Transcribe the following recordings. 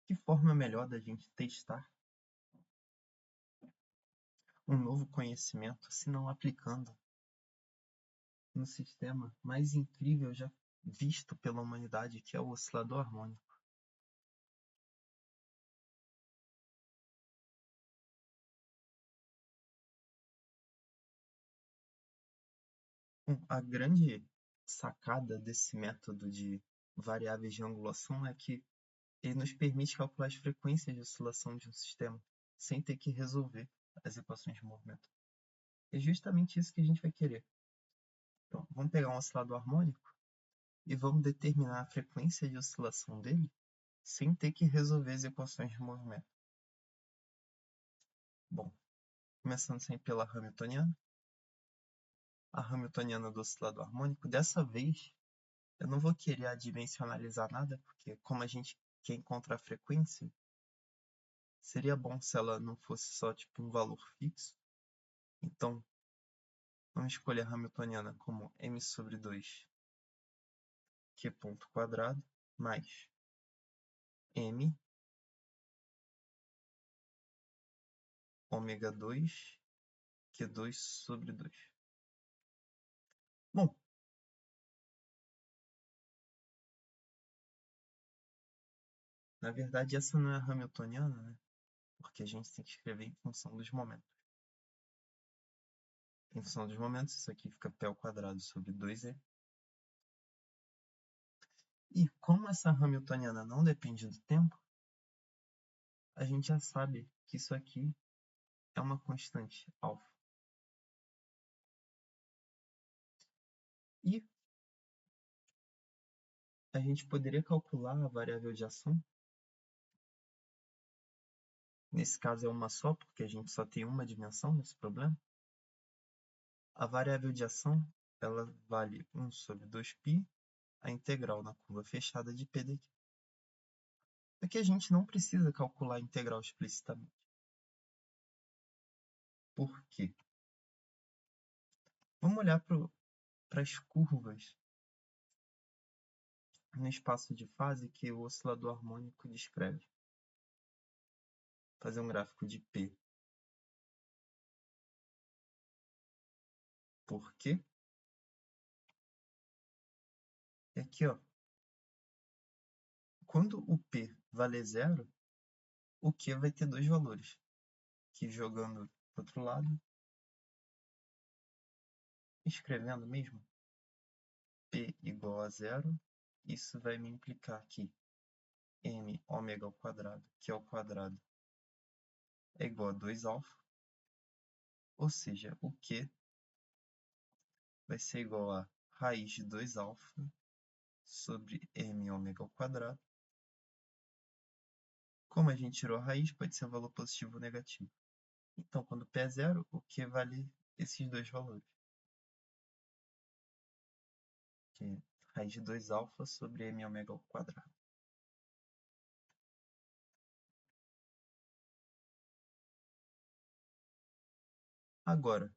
Que forma melhor da gente testar um novo conhecimento se não aplicando no sistema mais incrível já visto pela humanidade, que é o oscilador harmônico? A grande sacada desse método de variáveis de angulação é que ele nos permite calcular as frequências de oscilação de um sistema sem ter que resolver as equações de movimento. É justamente isso que a gente vai querer. Então, vamos pegar um oscilador harmônico e vamos determinar a frequência de oscilação dele sem ter que resolver as equações de movimento. Bom, começando sempre pela Hamiltoniana. A Hamiltoniana do oscilador harmônico, dessa vez, eu não vou querer adimensionalizar nada, porque como a gente quer encontrar a frequência, seria bom se ela não fosse só tipo um valor fixo. Então, vamos escolher a Hamiltoniana como m sobre 2 q ponto quadrado mais m ômega 2 q2 sobre 2. Bom, na verdade essa não é a Hamiltoniana, né? Porque a gente tem que escrever em função dos momentos. Em função dos momentos, isso aqui fica π ao quadrado sobre 2e. E como essa Hamiltoniana não depende do tempo, a gente já sabe que isso aqui é uma constante alfa. E a gente poderia calcular a variável de ação. Nesse caso é uma só, porque a gente só tem uma dimensão nesse problema. A variável de ação, ela vale 1 sobre 2π, a integral na curva fechada de p daqui. Aqui a gente não precisa calcular a integral explicitamente. Por quê? Vamos olhar para as curvas no espaço de fase que o oscilador harmônico descreve. Fazer um gráfico de P. Por quê? É aqui, ó. Quando o P vale 0, o Q vai ter dois valores. Que jogando para o outro lado, escrevendo mesmo, P igual a 0, isso vai me implicar que m ômega ao quadrado, que ao quadrado, é igual a 2α, ou seja, o Q vai ser igual a raiz de 2α sobre m ômega ao quadrado. Como a gente tirou a raiz, pode ser um valor positivo ou negativo. Então, quando P é 0, o Q vale esses dois valores. Que é raiz de 2α sobre m ômega ao quadrado. Agora,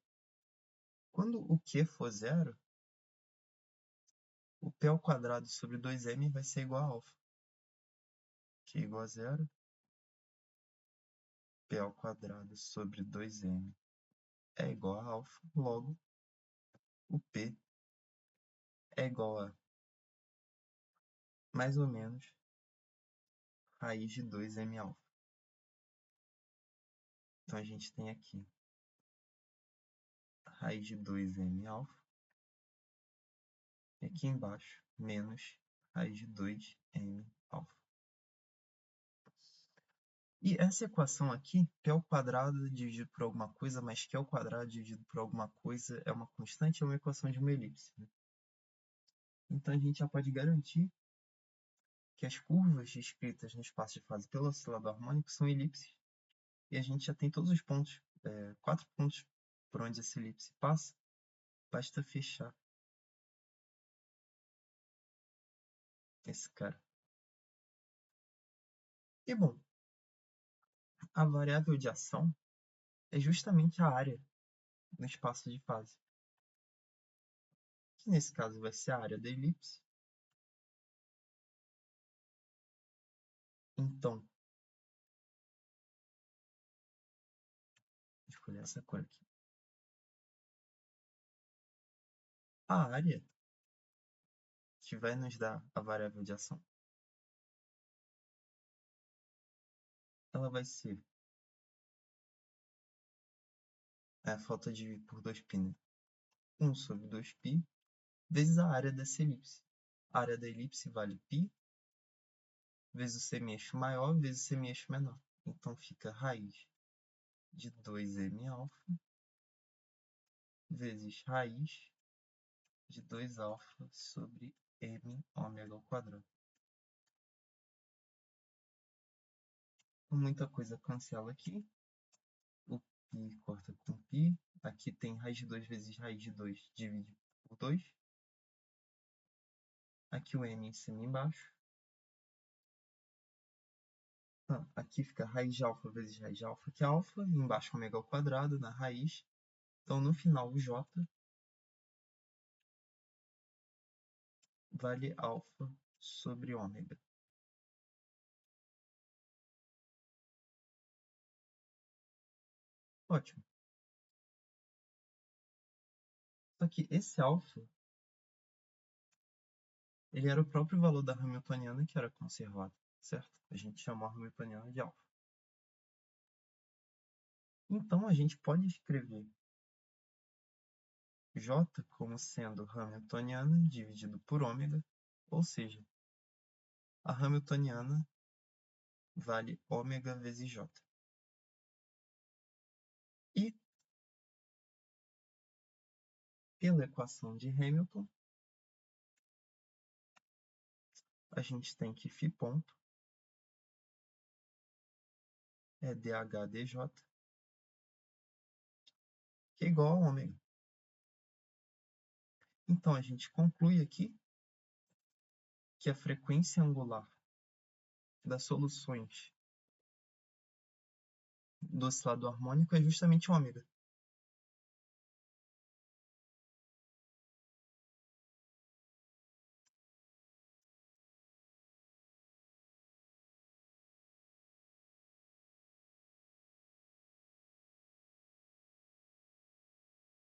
quando o Q for 0, o P ao quadrado sobre 2m vai ser igual a alfa. Q igual a 0, P ao quadrado sobre 2m é igual a alfa, logo o P é igual a mais ou menos raiz de 2m alfa. Então a gente tem aqui raiz de 2m alfa e aqui embaixo menos raiz de 2m alfa. E essa equação aqui, P ao quadrado dividido por alguma coisa, mais Q ao quadrado dividido por alguma coisa, é uma constante, é uma equação de uma elipse. Né? Então a gente já pode garantir que as curvas descritas no espaço de fase pelo oscilador harmônico são elipses. E a gente já tem todos os pontos, 4 pontos por onde essa elipse passa, basta fechar esse cara. E bom, a variável de ação é justamente a área no espaço de fase. Que nesse caso vai ser a área da elipse. Então, escolher essa cor aqui. A área, que vai nos dar a variável de ação, ela vai ser, falta dividir por 2π, né? 1 sobre 2π vezes a área dessa elipse. A área da elipse vale π vezes o semi-eixo maior vezes o semi-eixo menor. Então fica raiz de 2m alfa vezes raiz de 2α sobre m ômega ao quadrado. Muita coisa cancela aqui. O π corta com π. Aqui tem raiz de 2 vezes raiz de 2 divide por 2. Aqui o m em cima e embaixo. Então, aqui fica raiz de alfa vezes raiz de alfa, que é alfa, e embaixo ômega ao quadrado na raiz. Então, no final, o j vale alfa sobre ômega. Ótimo. Só que esse alfa, ele era o próprio valor da hamiltoniana que era conservado, certo? A gente chamou a hamiltoniana de alfa. Então, a gente pode escrever j como sendo hamiltoniana dividido por ômega, ou seja, a hamiltoniana vale ômega vezes j. E, pela equação de Hamilton, a gente tem que φ ponto é dH dj, que é igual a ômega. Então, a gente conclui aqui que a frequência angular das soluções do oscilador harmônico é justamente ômega.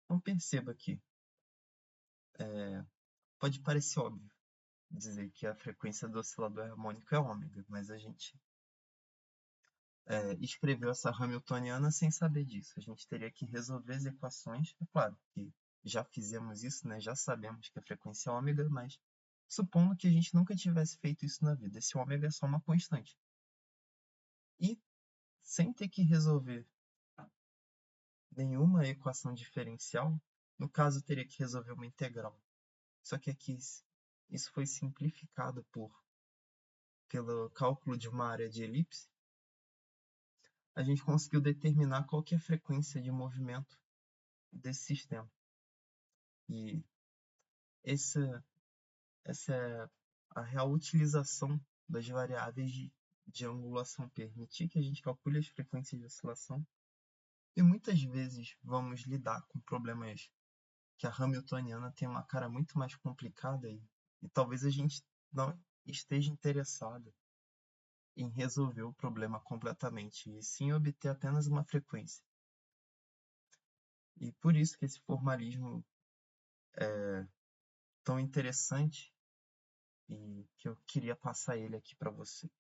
Então, perceba que pode parecer óbvio dizer que a frequência do oscilador harmônico é ômega, mas a gente escreveu essa hamiltoniana sem saber disso. A gente teria que resolver as equações. É claro que já fizemos isso, né? Já sabemos que a frequência é ômega, mas supondo que a gente nunca tivesse feito isso na vida, esse ômega é só uma constante. E sem ter que resolver nenhuma equação diferencial, no caso teria que resolver uma integral. Só que aqui isso foi simplificado pelo cálculo de uma área de elipse. A gente conseguiu determinar qual que é a frequência de movimento desse sistema. E essa é a real utilização das variáveis de angulação, permitir que a gente calcule as frequências de oscilação. E muitas vezes vamos lidar com problemas que a hamiltoniana tem uma cara muito mais complicada e talvez a gente não esteja interessado em resolver o problema completamente, e sim obter apenas uma frequência. E por isso que esse formalismo é tão interessante e que eu queria passar ele aqui para você.